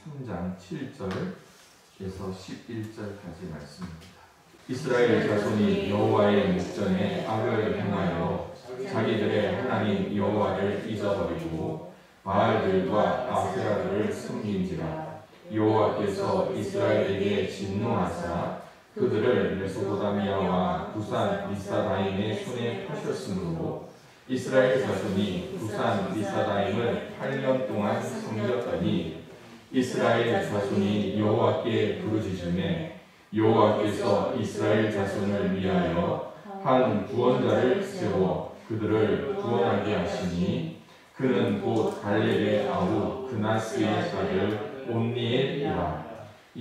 3장 7절에서 11절까지 말씀입니다. 이스라엘 자손이 여호와의 목전에 악을 행하여 자기들의 하나님 여호와를 잊어버리고 바알들과 아세라들을 섬긴지라. 여호와께서 이스라엘에게 진노하사 그들을 메소포타미아와 부산 미사다임의 손에 파셨으므로 이스라엘 자손이 부산 미사다임을 8년 동안 섬겼더니 이스라엘 자손이 여호와께 부르짖음에 여호와께서 이스라엘 자손을 위하여 한 구원자를 세워 그들을 구원하게 하시니 그는 곧 갈렙의 아우 그나스의 아들 온니엘이라.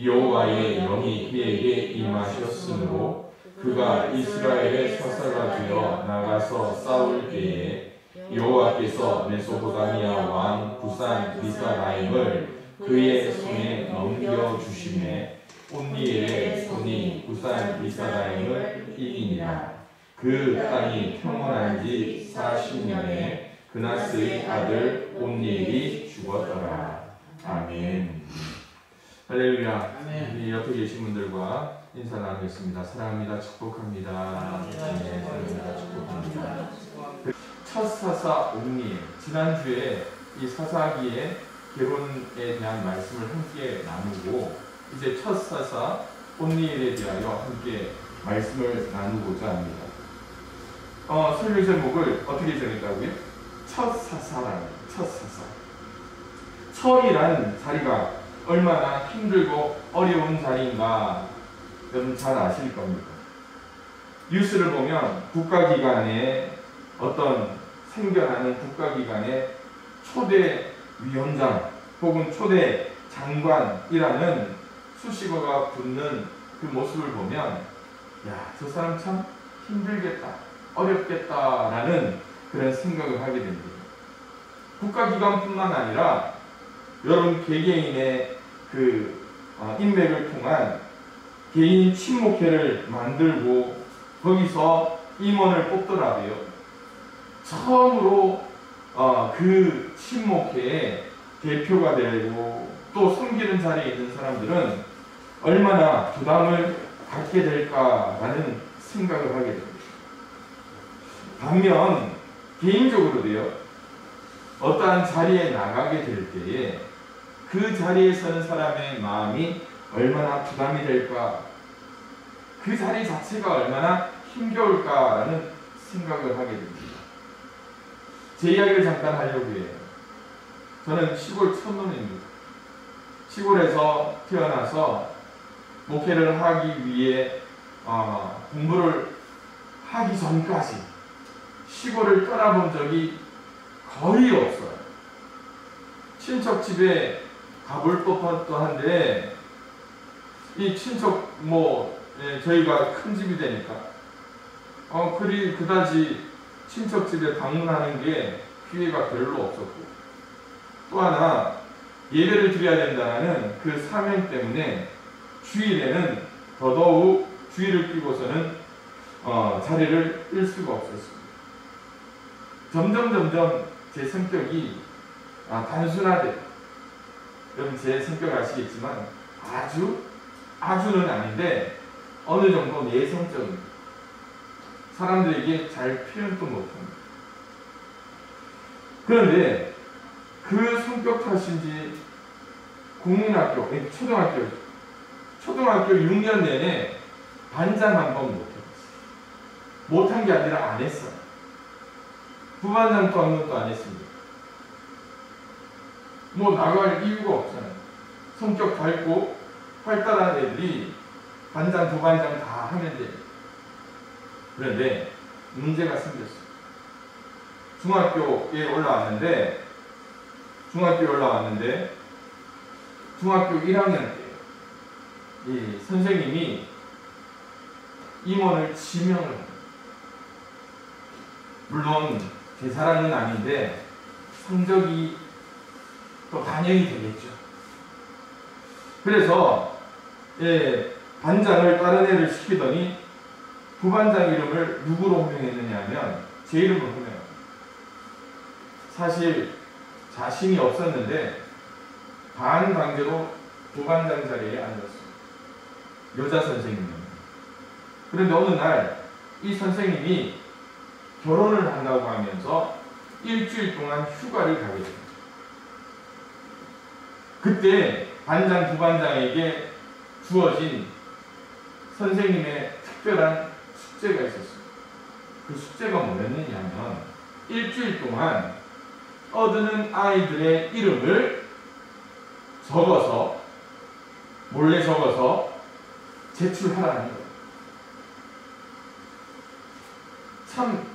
여호와의 영이 그에게 임하셨으므로 그가 이스라엘의 사사가 되어 나가서 싸울 때에 여호와께서 메소포타미아 왕 부산 미사다임을 그의 손에 넘겨주시매 온니엘의 손이 부산 미사다임을 이기니라. 그 땅이 평온한 지 40년에 그나스의 아들 온니엘이 죽었더라. 아멘. 할렐루야. 우리 옆에 계신 분들과 인사 나누겠습니다. 사랑합니다. 축복합니다. 네, 사랑합니다. 축복합니다. 첫 사사 온니엘. 지난주에 이 사사기의 결혼에 대한 말씀을 함께 나누고 이제 첫 사사 온니엘에 대하여 함께 말씀을 나누고자 합니다. 설교 제목을 어떻게 정했다고요? 첫 사사라는 첫 사사. 첫이라는 자리가 얼마나 힘들고 어려운 자리인가 여러분 잘 아실 겁니다. 뉴스를 보면 국가기관에 어떤 생겨나는 국가기관의 초대 위원장 혹은 초대 장관이라는 수식어가 붙는 그 모습을 보면 야, 저 사람 참 힘들겠다, 어렵겠다라는 그런 생각을 하게 됩니다. 국가기관뿐만 아니라 여러분 개개인의 그 인맥을 통한 개인 친목회를 만들고 거기서 임원을 뽑더라도요, 처음으로 그 친목회의 대표가 되고 또 섬기는 자리에 있는 사람들은 얼마나 부담을 갖게 될까라는 생각을 하게 됩니다. 반면 개인적으로도요, 어떠한 자리에 나가게 될 때에 그 자리에 서는 사람의 마음이 얼마나 부담이 될까, 그 자리 자체가 얼마나 힘겨울까라는 생각을 하게 됩니다. 제 이야기를 잠깐 하려고 해요. 저는 시골 촌놈입니다. 시골에서 태어나서 목회를 하기 위해 공부를 하기 전까지 시골을 떠나본 적이 거의 없어요. 친척 집에 가볼 법도 한데 이 친척 저희가 큰 집이 되니까 그다지 친척 집에 방문하는 게 기회가 별로 없었고, 또 하나 예배를 드려야 된다는 그 사명 때문에 주일에는 더더욱 주일을 끼고서는 자리를 뜰 수가 없었습니다. 점점 제 성격이 단순하대. 여러분 제 성격 아시겠지만 아주는 아닌데 어느 정도 내성적입니다. 사람들에게 잘 표현도 못합니다. 그런데 그 성격 탓인지 국민학교, 초등학교 6년 내내 반장 한 번 못했어요. 못한 게 아니라 안 했어요. 부반장도 한 번도 안 했습니다. 나갈 이유가 없잖아요. 성격 밝고 활달한 애들이 반장, 부반장 다 하면 돼요. 그런데 문제가 생겼어요. 중학교에 올라왔는데 중학교 1학년 때예요. 이 선생님이 임원을 지명을 합니다. 물론 제 사랑은 아닌데 성적이 또 반영이 되겠죠. 그래서 반장을 다른 애를 시키더니 부반장 이름을 누구로 호명했느냐 하면 제 이름을 호명합니다. 사실 자신이 없었는데 반강제로 부반장 자리에 앉았습니다. 여자 선생님입니다. 그런데 어느 날 이 선생님이 결혼을 한다고 하면서 일주일 동안 휴가를 가게 됩니다. 그때 반장, 부반장에게 주어진 선생님의 특별한 숙제가 있었습니다. 그 숙제가 뭐였느냐면 일주일 동안 떠드는 아이들의 이름을 적어서 몰래 적어서 제출하라는 거예요. 참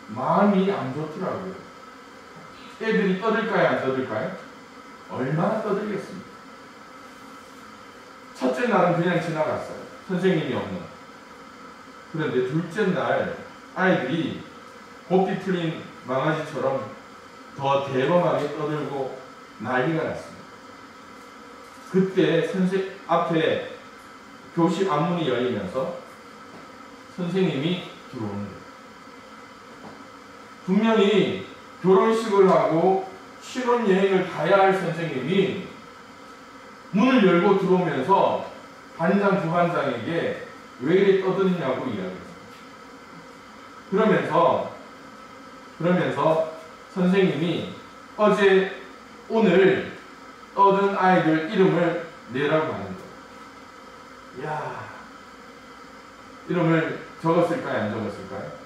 마음이 안 좋더라고요. 애들이 떠들까요, 안 떠들까요? 얼마나 떠들겠습니까? 첫째 날은 그냥 지나갔어요. 선생님이 없는. 그런데 둘째 날 아이들이 고삐 풀린 망아지처럼 더 대범하게 떠들고 난리가 났습니다. 그때 앞에 교실 앞문이 열리면서 선생님이 들어오는 거예요. 분명히 결혼식을 하고 신혼여행을 가야 할 선생님이 문을 열고 들어오면서 반장, 부반장에게 왜 이렇게 떠드느냐고 이야기했어요. 그러면서 선생님이 오늘 떠든 아이들 이름을 내라고 하는 거예요. 이야, 이름을 적었을까요, 안 적었을까요?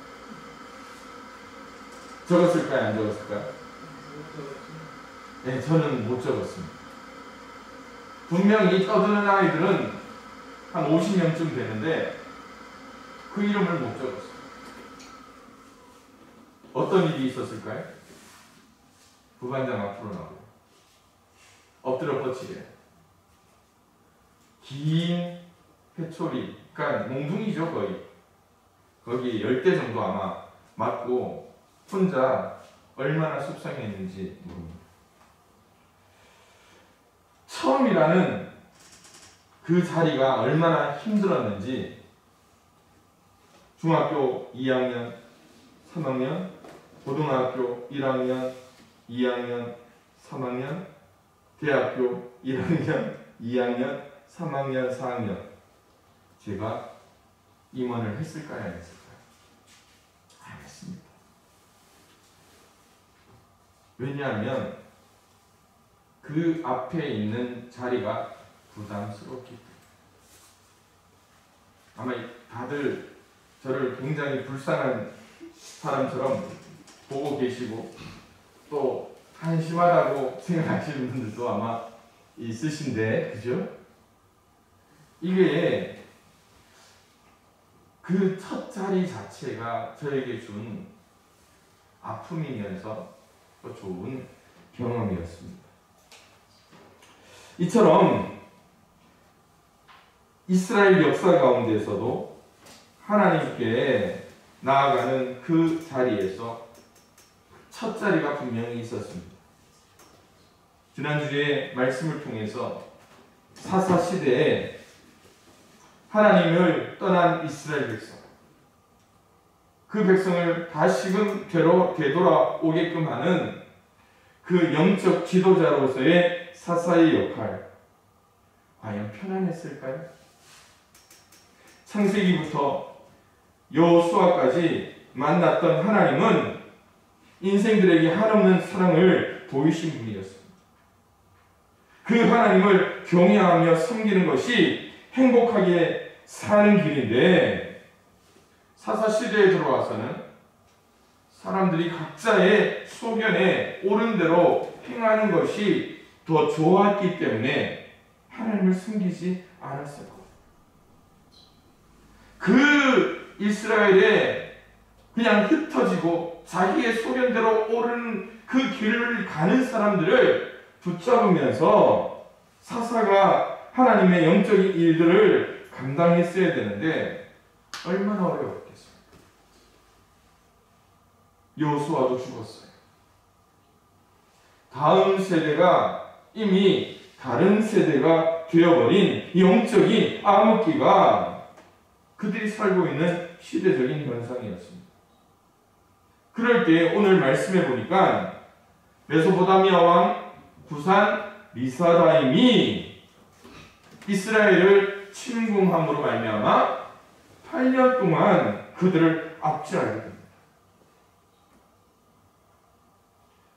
적었을까요, 안 적었을까요? 네, 저는 못 적었습니다. 분명히 떠드는 아이들은 한 50명쯤 되는데 그 이름을 못 적었어요. 어떤 일이 있었을까요? 부반장 앞으로 나오고 엎드려 뻗치게 긴 회초리, 그러니까 몽둥이죠 거의. 거기 10대 정도 아마 맞고 혼자 얼마나 속상했는지 모릅니다. 처음이라는 그 자리가 얼마나 힘들었는지 중학교 2학년, 3학년, 고등학교 1학년, 2학년, 3학년, 대학교 1학년, 2학년, 3학년, 4학년 제가 임원을 했을까요? 안 했을까요? 안 했습니다. 왜냐하면 그 앞에 있는 자리가 부담스럽기 때문에. 아마 다들 저를 굉장히 불쌍한 사람처럼 보고 계시고 또 한심하다고 생각하시는 분들도 아마 있으신데, 그죠? 이게 그 첫 자리 자체가 저에게 준 아픔이면서 또 좋은 경험이었습니다. 이처럼 이스라엘 역사 가운데서도 하나님께 나아가는 그 자리에서 첫 자리가 분명히 있었습니다. 지난주에 말씀을 통해서 사사 시대에 하나님을 떠난 이스라엘 백성, 그 백성을 다시금 되돌아오게끔 하는 그 영적 지도자로서의 사사의 역할, 과연 편안했을까요? 창세기부터 여호수아까지 만났던 하나님은 인생들에게 한없는 사랑을 보이신 분이었습니다. 그 하나님을 경외하며 섬기는 것이 행복하게 사는 길인데, 사사시대에 들어와서는 사람들이 각자의 소견에 옳은 대로 행하는 것이 더 좋았기 때문에 하나님을 섬기지 않았어요. 그 이스라엘에 그냥 흩어지고 자기의 소견대로 옳은 그 길을 가는 사람들을 붙잡으면서 사사가 하나님의 영적인 일들을 감당했어야 되는데 얼마나 어려웠겠습니까? 여호수아도 죽었어요. 다음 세대가 이미 다른 세대가 되어버린 영적인 암흑기가 그들이 살고 있는 시대적인 현상이었습니다. 그럴 때 오늘 말씀해 보니까 메소포타미아 왕 구산 리사다임이 이스라엘을 침공함으로 말미암아 8년 동안 그들을 압제하게 됩니다.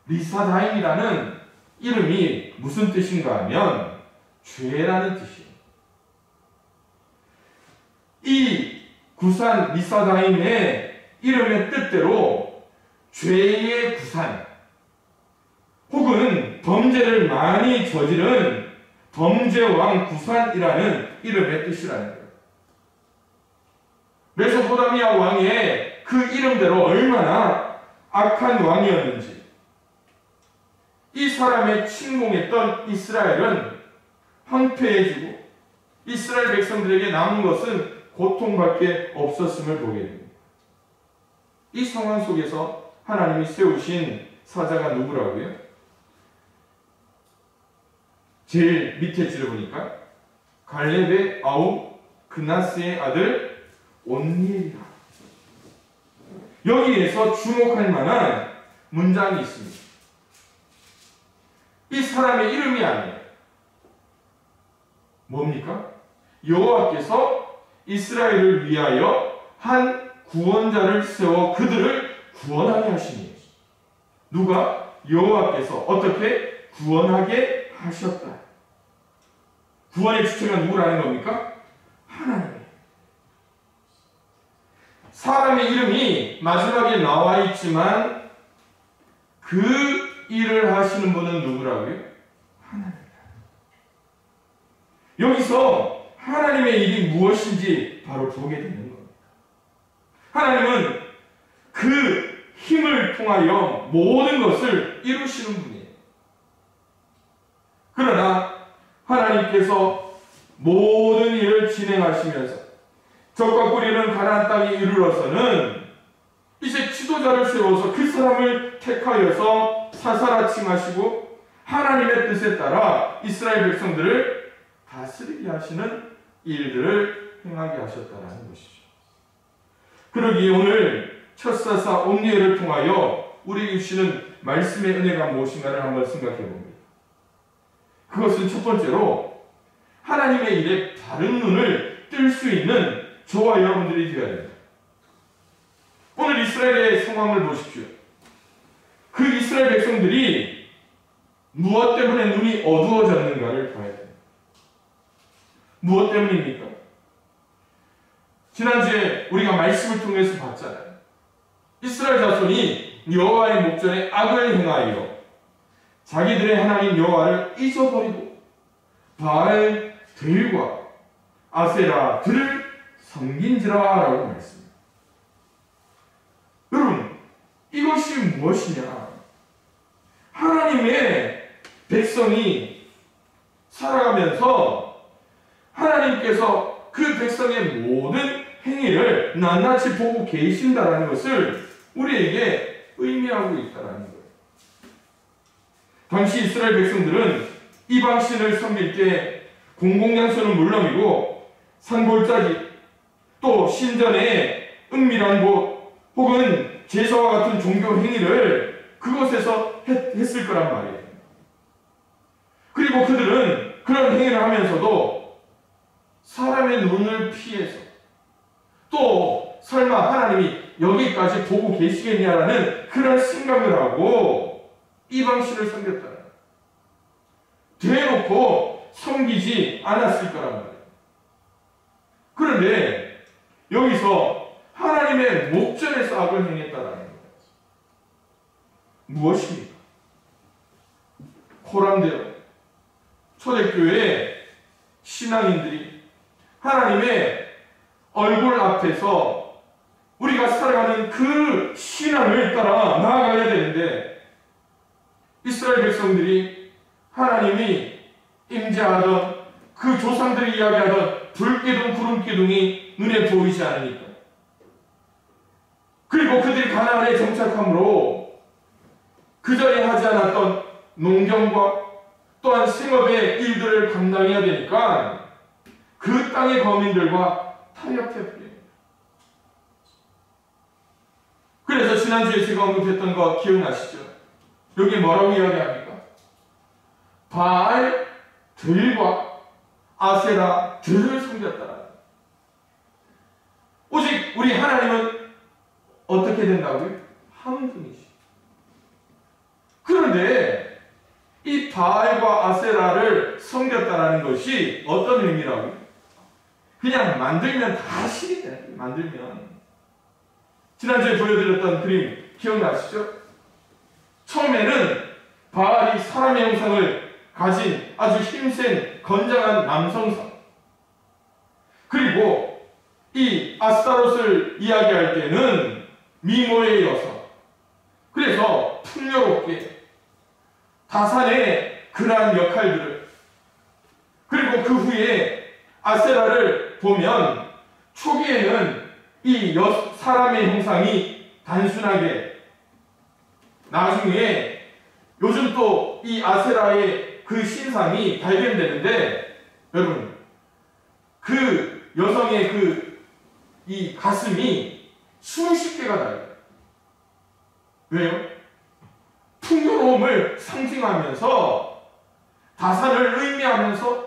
리사다임이라는 이름이 무슨 뜻인가 하면 죄라는 뜻이에요. 이 구산 리사다임의 이름의 뜻대로 죄의 구산 혹은 범죄를 많이 저지른 범죄왕 구산이라는 이름의 뜻이라는 거예요. 메소포타미아 왕의 그 이름대로 얼마나 악한 왕이었는지, 이 사람의 침공했던 이스라엘은 황폐해지고 이스라엘 백성들에게 남은 것은 고통밖에 없었음을 보게 됩니다. 이 상황 속에서 하나님이 세우신 사자가 누구라고요? 제일 밑에 줄을 보니까 갈렙의 아우 그나스의 아들 온니엘이라. 여기에서 주목할 만한 문장이 있습니다. 이 사람의 이름이 아니에요. 뭡니까? 여호와께서 이스라엘을 위하여 한 구원자를 세워 그들을 구원하게 하시니. 누가? 여호와께서 어떻게 구원하게 하셨다. 구원의 주체가 누구라는 겁니까? 하나님. 사람의 이름이 마지막에 나와 있지만 그 일을 하시는 분은 누구라고요? 하나님이다. 여기서 하나님의 일이 무엇인지 바로 보게 되는 겁니다. 하나님은 그 힘을 통하여 모든 것을 이루시는 분이에요. 그러나 하나님께서 모든 일을 진행하시면서 적과 꾸리는 가나안 땅에 이르러서는 이제 지도자를 세워서 그 사람을 택하여서 사사라칭하시고 하나님의 뜻에 따라 이스라엘 백성들을 다스리게 하시는 일들을 행하게 하셨다는 것이죠. 그러기에 오늘 첫사사 온니엘을 통하여 우리에게 주시는 말씀의 은혜가 무엇인가를 한번 생각해 봅니다. 그것은 첫 번째로 하나님의 일에 바른 눈을 뜰 수 있는 저와 여러분들이 되어야 됩니다. 오늘 이스라엘의 상황을 보십시오. 그 이스라엘 백성들이 무엇 때문에 눈이 어두워졌는가를 봐야 됩니다. 무엇 때문입니까? 지난주에 우리가 말씀을 통해서 봤잖아요. 이스라엘 자손이 여호와의 목전에 악을 행하여 자기들의 하나님 여호와를 잊어버리고 바알들과 아세라들을 섬긴지라라고 말했습니다. 여러분, 이것이 무엇이냐? 하나님의 백성이 살아가면서 하나님께서 그 백성의 모든 행위를 낱낱이 보고 계신다라는 것을 우리에게 의미하고 있다라는 거예요. 당시 이스라엘 백성들은 이방신을 섬길 때 공공장소는 물론이고 산골짜기 또 신전의 은밀한 곳 혹은 제사와 같은 종교 행위를 그곳에서 했을 거란 말이에요. 그리고 그들은 그런 행위를 하면서도 사람의 눈을 피해서 또 설마 하나님이 여기까지 보고 계시겠냐라는 그런 생각을 하고 이방신을 섬겼다. 대놓고 섬기지 않았을 거란 말이에요. 그런데 여기서 하나님의 목전에서 악을 행했다라는 거예요. 무엇입니까? 코람데오 초대교회 신앙인들이 하나님의 얼굴 앞에서 우리가 살아가는 그 신앙을 따라 나아가야 되는데 이스라엘 백성들이 하나님이 임재하던 그 조상들이 이야기하던 불기둥 구름기둥이 눈에 보이지 않으니까 그리고 그들이 가나안에 정착함으로 그전에 하지 않았던 농경과 또한 생업의 일들을 감당해야 되니까 그 땅의 거민들과 타협해 버립니다. 그래서 지난주에 제가 언급했던 거 기억나시죠? 여기 뭐라고 이야기합니까? 바알들과 아세라들을 섬겼다. 오직 우리 하나님은 어떻게 된다고요? 한 분이시. 그런데 이 바알과 아세라를 섬겼다라는 것이 어떤 의미라고요? 그냥 만들면 다 실이 돼. 만들면. 지난주에 보여드렸던 그림 기억나시죠? 처음에는 바알이 사람의 형상을 가진 아주 힘센 건장한 남성상, 그리고 이 아스타롯을 이야기할 때는 미모의 여성, 그래서 풍요롭게 다산의 그러한 역할들을, 그리고 그 후에 아세라를 보면 초기에는 이 사람의 형상이 단순하게, 나중에 요즘 또 이 아세라의 그 신상이 발견되는데, 여러분 그 여성의 이 가슴이 수십 개가 달려요. 왜요? 풍요로움을 상징하면서, 다산을 의미하면서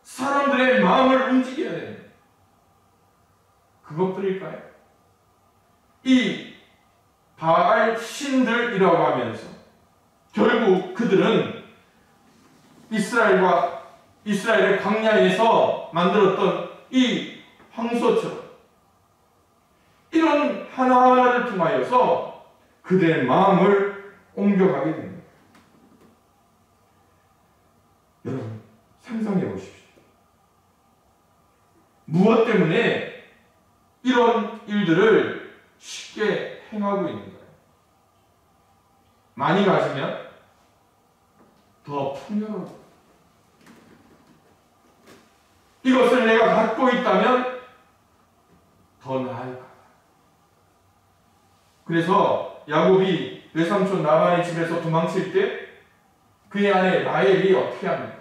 사람들의 마음을 움직여야 됩니다. 그것들일까요? 이 바알 신들이라고 하면서 결국 그들은 이스라엘의 광야에서 만들었던 이 황소처럼 이런 하나하나를 통하여서 그들의 마음을 옮겨가게 됩니다. 여러분 상상해 보십시오. 무엇 때문에 이런 일들을 쉽게 행하고 있는가요? 많이 가지면 더 풍요로워. 이것을 내가 갖고 있다면 더 나을까. 그래서 야곱이 외삼촌 라반의 집에서 도망칠 때 그의 아내 라헬이 어떻게 합니까?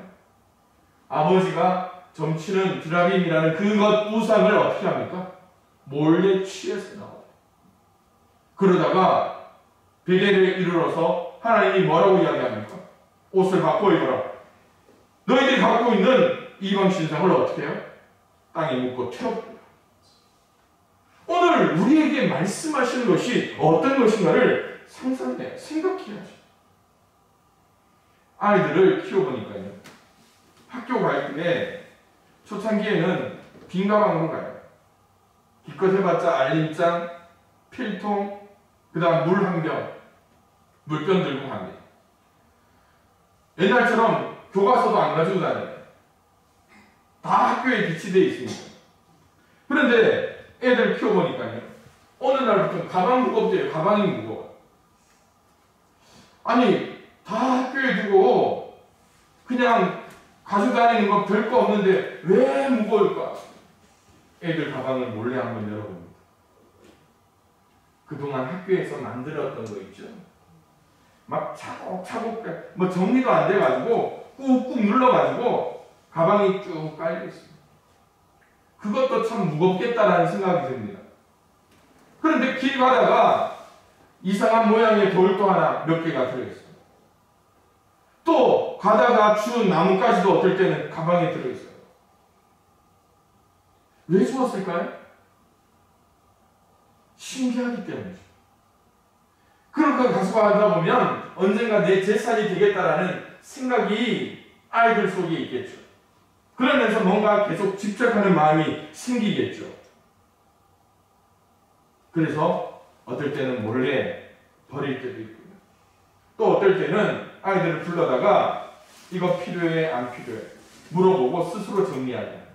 아버지가 점치는 드라빔이라는 그것 우상을 어떻게 합니까? 몰래 취해서 나와요. 그러다가 베델에 이르러서 하나님이 뭐라고 이야기합니까? 옷을 바꿔 입어라. 너희들이 갖고 있는 이방 신상을 어떻게 해요? 땅에 묻고 태워버려라. 오늘 우리에게 말씀하시는 것이 어떤 것인가를 상상해요. 생각해야죠. 아이들을 키워보니까요, 학교 갈 때 초창기에는 빈 가방으로 가요. 기껏 해봤자 알림장, 필통, 그 다음 물 한 병, 물병 들고 갑니다. 옛날처럼 교과서도 안 가지고 다녀요. 다 학교에 비치되어 있습니다. 그런데 애들 키워보니까요, 어느 날부터 가방 무겁대요. 가방이 무거워. 아니, 다 학교에 두고 그냥 가지고 다니는 건 별거 없는데 왜 무거울까? 애들 가방을 몰래 한번 열어봅니다. 그동안 학교에서 만들었던 거 있죠? 막 차곡차곡 뭐 정리도 안 돼가지고 꾹꾹 눌러가지고 가방이 쭉 깔려 있습니다. 그것도 참 무겁겠다라는 생각이 듭니다. 그런데 길 가다가 이상한 모양의 돌도 하나 몇 개가 들어있어요. 또 가다가 주운 나뭇가지도 어떨 때는 가방에 들어있어요. 왜 주었을까요? 신기하기 때문이죠. 그러니까 가수가 하다 보면 언젠가 내 재산이 되겠다라는 생각이 아이들 속에 있겠죠. 그러면서 뭔가 계속 집착하는 마음이 생기겠죠. 그래서 어떨 때는 몰래 버릴 때도 있고요. 또 어떨 때는 아이들을 불러다가 이거 필요해 안 필요해 물어보고 스스로 정리하게 합니다.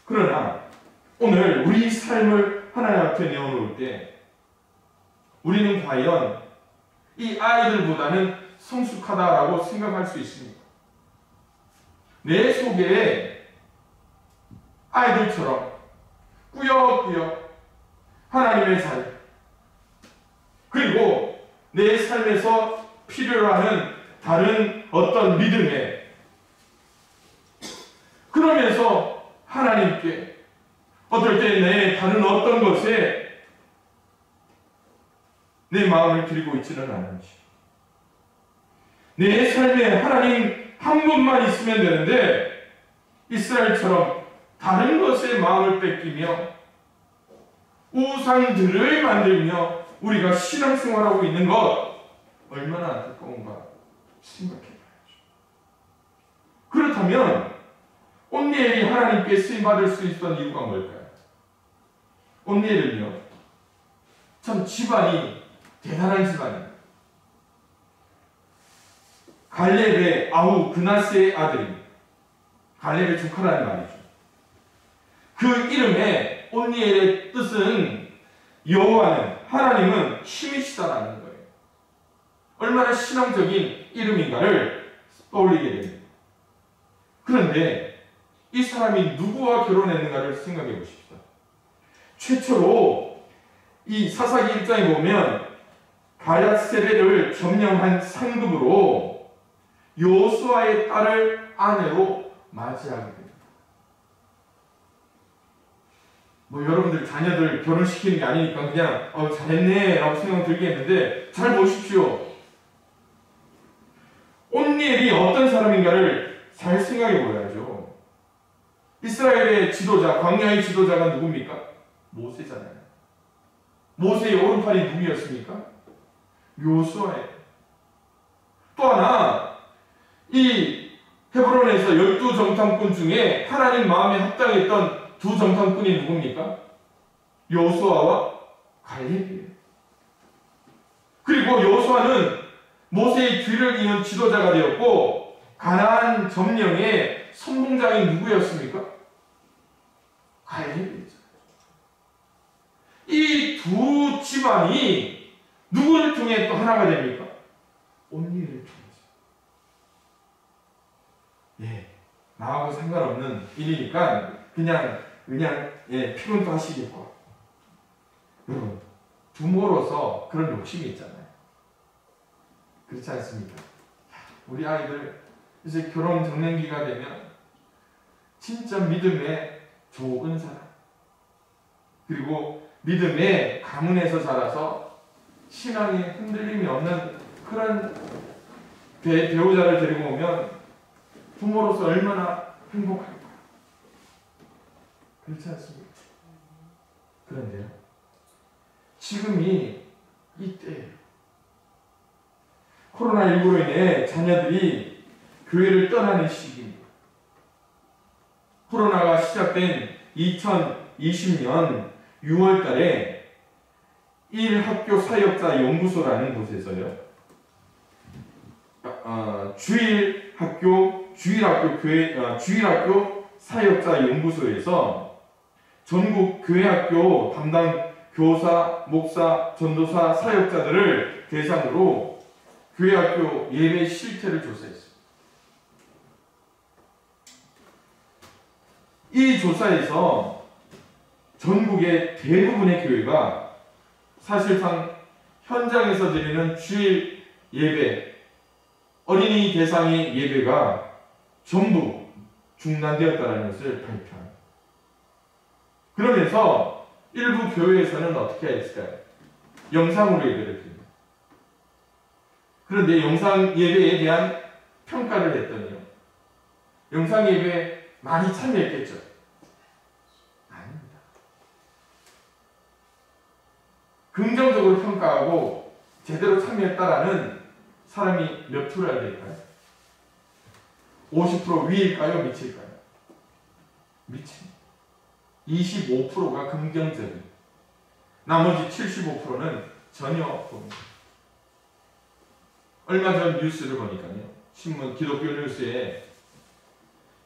그러나 오늘 우리 삶을 하나님 앞에 내어놓을 때 우리는 과연 이 아이들보다는 성숙하다라고 생각할 수 있습니다. 내 속에 아이들처럼 꾸역꾸역 하나님의 자유, 그리고 내 삶에서 필요로 하는 다른 어떤 믿음에, 그러면서 하나님께 어떨 때 내 다른 어떤 것에 내 마음을 드리고 있지는 않은지, 내 삶에 하나님 한 분만 있으면 되는데 이스라엘처럼 다른 것에 마음을 뺏기며 우상들을 만들며 우리가 신앙생활하고 있는 것 얼마나 안타까운가 생각해봐야죠. 그렇다면 온니엘이 하나님께 쓰임받을 수 있었던 이유가 뭘까요? 온니엘은요, 참 집안이 대단한 집안입니다. 갈렙의 아우 그나스의 아들입니다. 갈렙의 조카라는 말이죠. 그 이름의 온니엘의 뜻은 여호와는, 하나님은 힘이시다라는 거예요. 얼마나 신앙적인 이름인가를 떠올리게 됩니다. 그런데 이 사람이 누구와 결혼했는가를 생각해 보십시오. 최초로 이 사사기 1장에 보면 가랴세벨을 점령한 상급으로 여호수아의 딸을 아내로 맞이하게 됩니다. 뭐 여러분들 자녀들 결혼시키는 게 아니니까 그냥 잘했네 라고 생각 들게 했는데, 잘 보십시오. 온니엘이 어떤 사람인가를 잘 생각해 보야죠. 이스라엘의 지도자, 광야의 지도자가 누굽니까? 모세잖아요. 모세의 오른팔이 누구였습니까? 여호수아예요. 또 하나, 이 헤브론에서 12정탐꾼 중에 하나님 마음에 합당했던 두 정탐꾼이 누굽니까? 여호수아와 갈렙이에요. 그리고 여호수아는 모세의 뒤를 이은 지도자가 되었고, 가나안 점령의 선봉장이 누구였습니까? 갈렙이죠. 이 두 집안이 누구를 통해 또 하나가 됩니까? 온니엘을 통해서. 예, 나하고 상관없는 일이니까 그냥 피곤도 하시겠고. 여러분, 부모로서 그런 욕심이 있잖아요. 그렇지 않습니까? 우리 아이들 이제 결혼 정년기가 되면 진짜 믿음의 좋은 사람, 그리고 믿음의 가문에서 자라서 신앙에 흔들림이 없는 그런 배우자를 데리고 오면 부모로서 얼마나 행복할까. 그렇지 않습니까? 그런데요, 지금이 이때예요. 코로나19로 인해 자녀들이 교회를 떠나는 시기입니다. 코로나가 시작된 2020년 6월 달에 1학교 사역자 연구소라는 곳에서요, 주일학교 사역자 연구소에서 전국 교회학교 담당 교사, 목사, 전도사, 사역자들을 대상으로 교회학교 예배 실태를 조사했습니다. 이 조사에서 전국의 대부분의 교회가 사실상 현장에서 드리는 주일 예배, 어린이 대상의 예배가 전부 중단되었다는 것을 발표합니다. 그러면서 일부 교회에서는 어떻게 했을까요? 영상으로 예배를 드립니다. 그런데 영상 예배에 대한 평가를 했더니요, 영상 예배에 많이 참여했겠죠? 아닙니다. 긍정적으로 평가하고 제대로 참여했다라는 사람이 몇 프로야 될까요? 50% 위일까요? 밑일까요? 밑입니다. 25%가 긍정적인, 나머지 75%는 전혀 봅니다. 얼마 전 뉴스를 보니까요, 신문, 기독교 뉴스에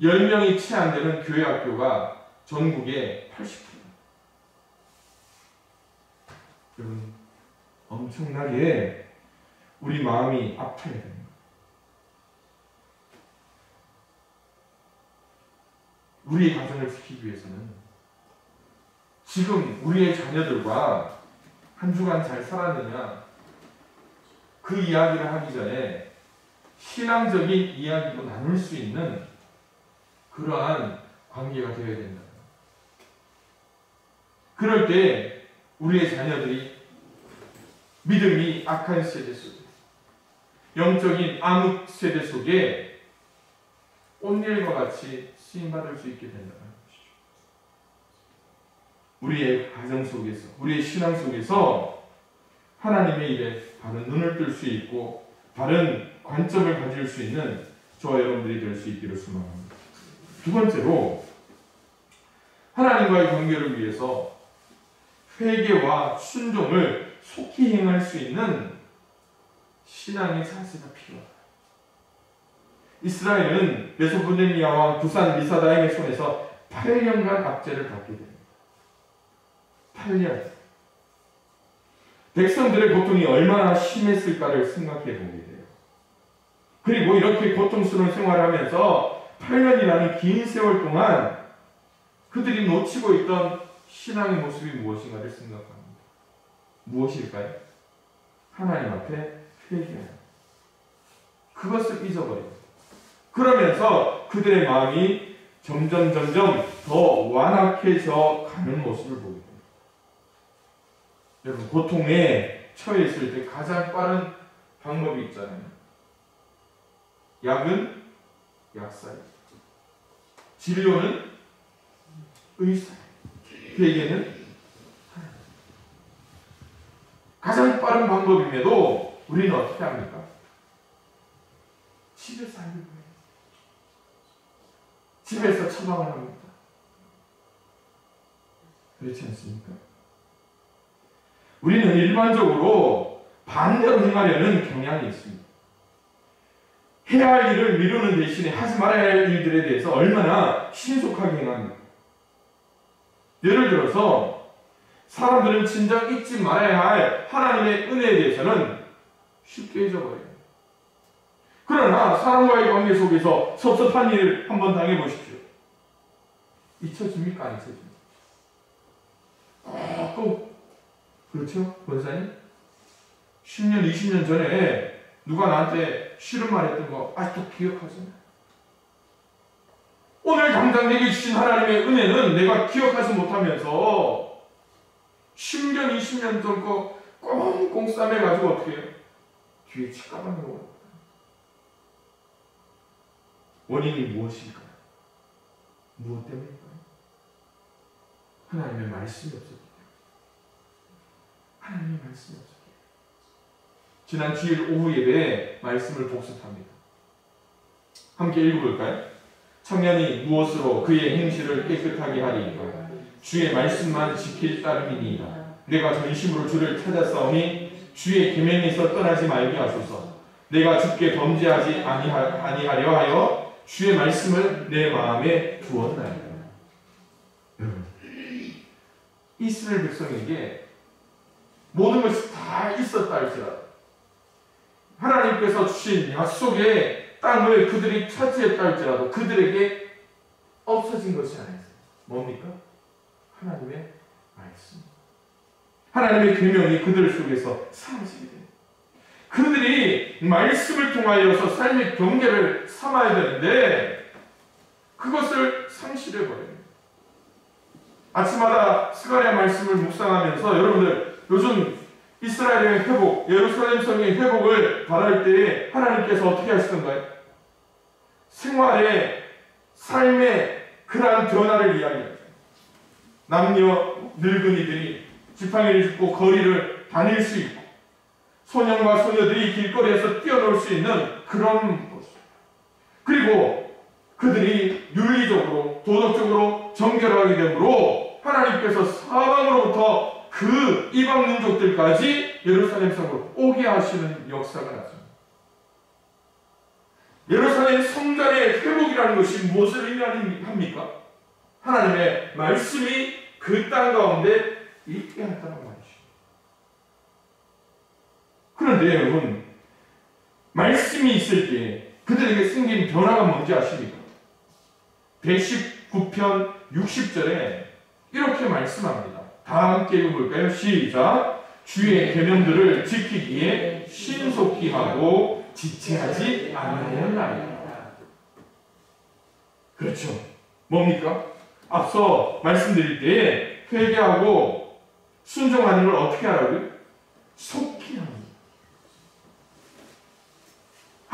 10명이 채 안 되는 교회 학교가 전국에 80%. 여러분, 엄청나게 우리 마음이 아파야 됩니다. 우리의 가정을 지키기 위해서는 지금 우리의 자녀들과 한 주간 잘 살았느냐, 그 이야기를 하기 전에 신앙적인 이야기도 나눌 수 있는 그러한 관계가 되어야 된다. 그럴 때 우리의 자녀들이 믿음이 악한 세대 속에, 영적인 암흑 세대 속에 온일과 같이 쓰임받을 수 있게 된다는 것이죠. 우리의 가정 속에서, 우리의 신앙 속에서 하나님의 일에 바른 눈을 뜰 수 있고 바른 관점을 가질 수 있는 저와 여러분들이 될 수 있기를 소망합니다. 두 번째로, 하나님과의 관계를 위해서 회개와 순종을 속히 행할 수 있는 신앙의 자세가 필요하다. 이스라엘은 메소포타미아 왕 구산 리사다임의 손에서 8년간 압제를 받게 됩니다. 8년. 백성들의 고통이 얼마나 심했을까를 생각해 보게 돼요. 그리고 이렇게 고통스러운 생활을 하면서 8년이라는 긴 세월 동안 그들이 놓치고 있던 신앙의 모습이 무엇인가를 생각합니다. 무엇일까요? 하나님 앞에 회개하는, 그것을 잊어버립니다. 그러면서 그들의 마음이 점점 더 완악해져 가는 모습을 보게 됩니다. 여러분, 고통에 처해 있을 때 가장 빠른 방법이 있잖아요. 약은 약사예요. 진료는 의사예요. 회개는 가장 빠른 방법임에도 우리는 어떻게 합니까? 집에서 하는 거예요. 집에서 처방을 합니다. 그렇지 않습니까? 우리는 일반적으로 반대로 행하려는 경향이 있습니다. 해야 할 일을 미루는 대신에 하지 말아야 할 일들에 대해서 얼마나 신속하게 행합니까? 예를 들어서 사람들은 진작 잊지 말아야 할 하나님의 은혜에 대해서는 쉽게 잊어버려요. 그러나 사람과의 관계 속에서 섭섭한 일을 한번 당해보십시오. 잊혀집니까? 안 잊혀집니까? 꼭 그렇죠? 권사님? 10년, 20년 전에 누가 나한테 싫은 말 했던 거 아직도 기억하잖아요. 오늘 당장 내게 주신 하나님의 은혜는 내가 기억하지 못하면서 10년, 20년 전 거 꽁꽁 싸매가지고 어떻게 해요? 뒤에 치과방에 오고. 원인이 무엇일까요? 무엇 때문일까요? 하나님의 말씀이 없었기 때문에. 하나님의 말씀이 없었기 때문에. 지난 주일 오후 예배에 말씀을 복습합니다. 함께 읽어볼까요? 청년이 무엇으로 그의 행실을 깨끗하게 하리이까? 주의 말씀만 지킬 따름이니이다. 내가 전심으로 주를 찾았사오니 주의 계명에서 떠나지 말게 하소서. 내가 주께 범죄하지 아니하려 하여 주의 말씀을 내 마음에 두었나이다. 여러분, 이스라엘 백성에게 모든 것이 다 있었다 할지라도 하나님께서 주신 약속의 땅을 그들이 차지했다 할지라도 그들에게 없어진 것이 아니었어요. 뭡니까? 하나님의 말씀. 하나님의 계명이 그들 속에서 사라지게 됩니다. 그들이 말씀을 통하여서 삶의 경계를 삼아야 되는데 그것을 상실해버려요. 아침마다 스가랴 말씀을 묵상하면서 여러분들 요즘 이스라엘의 회복, 예루살렘 성의 회복을 바랄 때에 하나님께서 어떻게 하시던가요? 생활의 삶의 그러한 변화를 이야기합니다. 남녀 늙은이들이 지팡이를 짚고 거리를 다닐 수 있고 소년과 소녀들이 길거리에서 뛰어놀 수 있는 그런 모습. 그리고 그들이 윤리적으로 도덕적으로 정결하게 되므로 하나님께서 사방으로부터 그 이방 민족들까지 예루살렘 성으로 오게 하시는 역사가 났습니다. 예루살렘 성전의 회복이라는 것이 무엇을 의미합니까? 하나님의 말씀이 그 땅 가운데 있게 한다는 말이죠. 그런데 여러분, 말씀이 있을 때 그들에게 생긴 변화가 뭔지 아십니까? 119편 60절에 이렇게 말씀합니다. 다 함께 읽어볼까요? 시작! 주의 계명들을 지키기에 신속히 하고 지체하지 아니하였나이다. 그렇죠. 뭡니까? 앞서 말씀드릴 때 회개하고 순종하는 걸 어떻게 하라고요? 속히 합니다.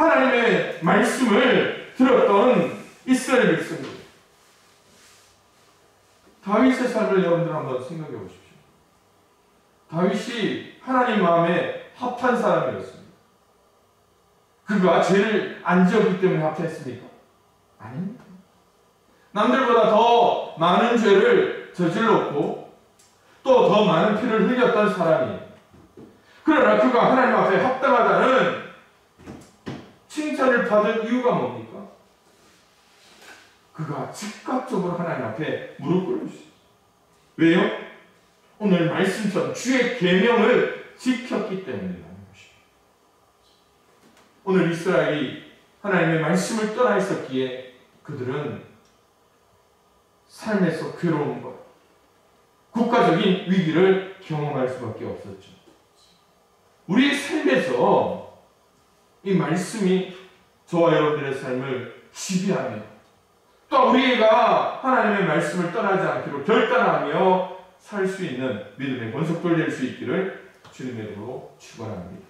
하나님의 말씀을 들었던 이스라엘 백성들. 다윗의 삶을 여러분들 한번 생각해 보십시오. 다윗이 하나님 마음에 합한 사람이었습니다. 그가 죄를 안 지었기 때문에 합했습니까? 아닙니다. 남들보다 더 많은 죄를 저질렀고 또 더 많은 피를 흘렸던 사람이에요. 그러나 그가 하나님 앞에 합당하다는 칭찬을 받은 이유가 뭡니까? 그가 즉각적으로 하나님 앞에 무릎 꿇으셨어요. 왜요? 오늘 말씀처럼 주의 계명을 지켰기 때문이라는 것입니다. 오늘 이스라엘이 하나님의 말씀을 떠나 있었기에 그들은 삶에서 괴로운 것, 국가적인 위기를 경험할 수밖에 없었죠. 우리의 삶에서 이 말씀이 저와 여러분들의 삶을 지배하며 또 우리가 하나님의 말씀을 떠나지 않기로 결단하며 살 수 있는 믿음의 권속들 될 수 있기를 주님의 이름으로 축원합니다.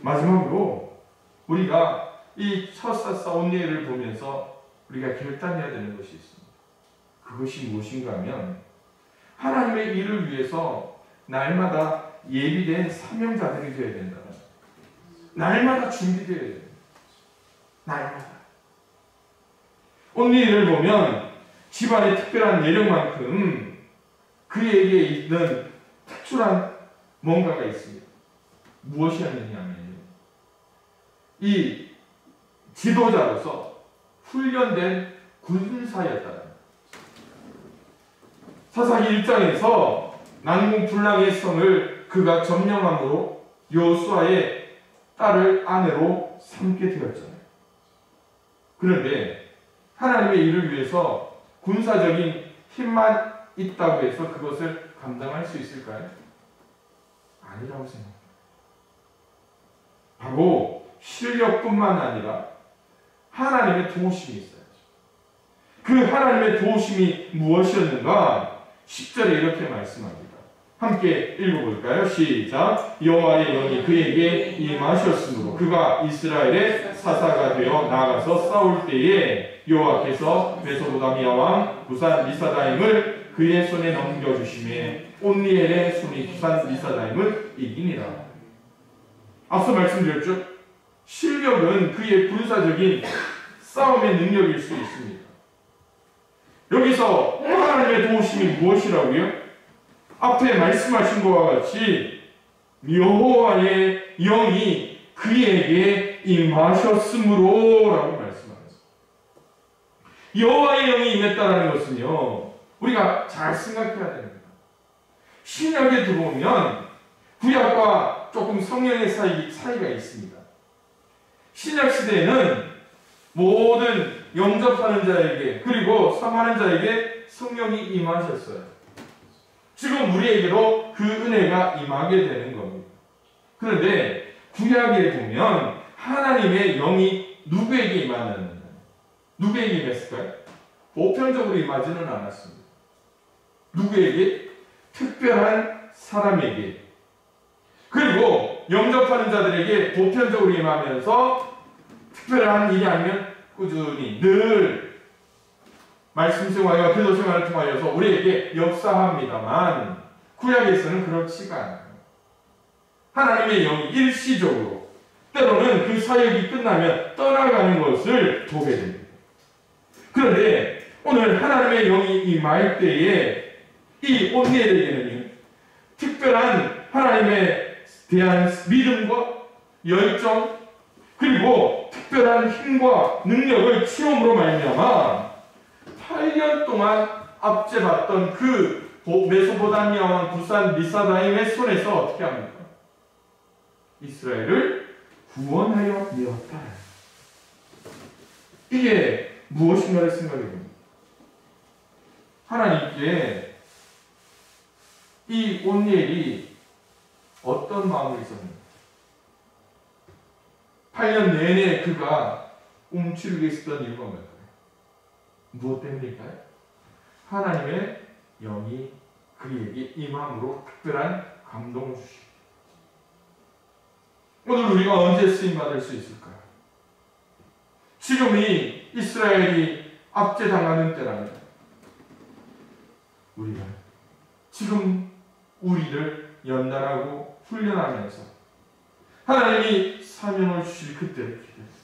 마지막으로 우리가 이 첫사사 온니엘을 보면서 우리가 결단해야 되는 것이 있습니다. 그것이 무엇인가 하면 하나님의 일을 위해서 날마다 예비된 사명자들이 되어야 된다. 날마다 준비되어야 됩니다. 날마다. 온니엘을 보면 집안의 특별한 예력만큼 그에게 있는 특출한 뭔가가 있습니다. 무엇이었느냐면요. 이 지도자로서 훈련된 군사였다. 사사기 1장에서 난공불락의 성을 그가 점령함으로 여호수아의 딸을 아내로 삼게 되었잖아요. 그런데 하나님의 일을 위해서 군사적인 힘만 있다고 해서 그것을 감당할 수 있을까요? 아니라고 생각합니다. 바로 실력뿐만 아니라 하나님의 도우심이 있어야죠. 그 하나님의 도우심이 무엇이었는가? 10절에 이렇게 말씀합니다. 함께 읽어볼까요? 시작. 여호와의 영이 그에게 임하셨으므로 그가 이스라엘의 사사가 되어 나가서 싸울 때에 여호와께서 메소포타미아 왕 부산 리사다임을 그의 손에 넘겨주심에 온니엘의 손이 부산 리사다임을 이기니라. 앞서 말씀드렸죠? 실력은 그의 군사적인 싸움의 능력일 수 있습니다. 여기서 하나님의 도우심이 무엇이라고요? 앞에 말씀하신 것과 같이 여호와의 영이 그에게 임하셨으므로 라고 말씀하셨습니다. 여호와의 영이 임했다는 것은요, 우리가 잘 생각해야 됩니다. 신약에 들어오면 구약과 조금 성령의 차이가 있습니다. 신약 시대에는 모든 영접하는 자에게 그리고 사모하는 자에게 성령이 임하셨어요. 지금 우리에게도 그 은혜가 임하게 되는 겁니다. 그런데 구약에 보면 하나님의 영이 누구에게 임하느냐? 누구에게 임했을까요? 보편적으로 임하지는 않았습니다. 누구에게? 특별한 사람에게. 그리고 영접하는 자들에게 보편적으로 임하면서 특별한 일이 아니면 꾸준히 늘 말씀 생활과 기도 생활을 통하여서 우리에게 역사합니다만 구약에서는 그렇지가 않아요. 하나님의 영이 일시적으로 때로는 그 사역이 끝나면 떠나가는 것을 보게 됩니다. 그런데 오늘 하나님의 영이 임할 때에 이 온니엘에게는 특별한 하나님에 대한 믿음과 열정 그리고 특별한 힘과 능력을 체험으로 말미암아 8년 동안 압제받던 그 메소포타미아 왕 부산 리사다임의 손에서 어떻게 합니까? 이스라엘을 구원하여 내었다. 이게 무엇인가를 생각해 봅니다. 하나님께 이 온니엘이 어떤 마음을 있었는가? 8년 내내 그가 움츠리고 있었던 이유가 뭘까요? 무엇 때문일까요? 하나님의 영이 그에게 임함으로 특별한 감동을 주시고 오늘 우리가 언제 쓰임받을 수 있을까요? 지금이 이스라엘이 압제당하는 때랍니다. 우리가 지금 우리를 연단하고 훈련하면서 하나님이 사명을 주실 그때를 기다립니다.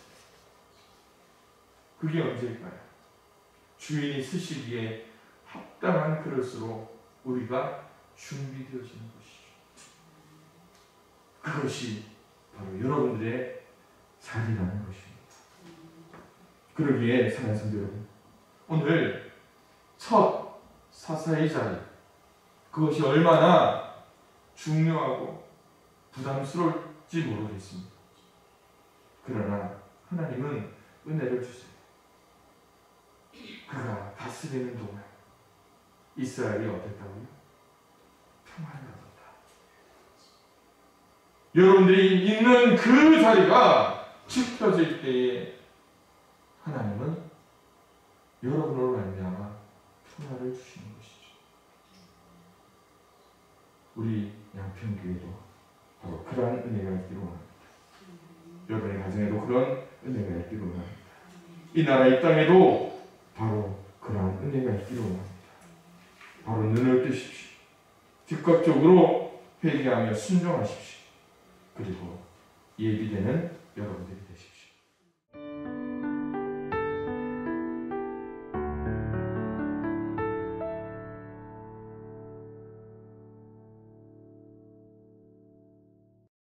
그게 언제일까요? 주인이 쓰시기에 합당한 그릇으로 우리가 준비되어지는 것이죠. 그것이 바로 여러분들의 자리라는 것입니다. 그러기에 사랑하는 성도 여러분, 오늘 첫 사사의 자리, 그것이 얼마나 중요하고 부담스러울지 모르겠습니다. 그러나 하나님은 은혜를 주세요. 그가 다스리는 동안 이스라엘이 어땠다고요? 평안을 얻었다. 여러분들이 있는 그 자리가 지켜질 때에 하나님은 여러분으로 말미암아 평안을 주시는 것이죠. 우리 양평교회도 바로 그러한 은혜가 있기를 원합니다. 여러분의 가정에도 그런 은혜가 있기를 원합니다. 이 나라 이 땅에도 바로 그러한 은혜가 있기를 원합니다. 바로 눈을 뜨십시오. 즉각적으로 회개하며 순종하십시오. 그리고 예비되는 여러분들이 되십시오.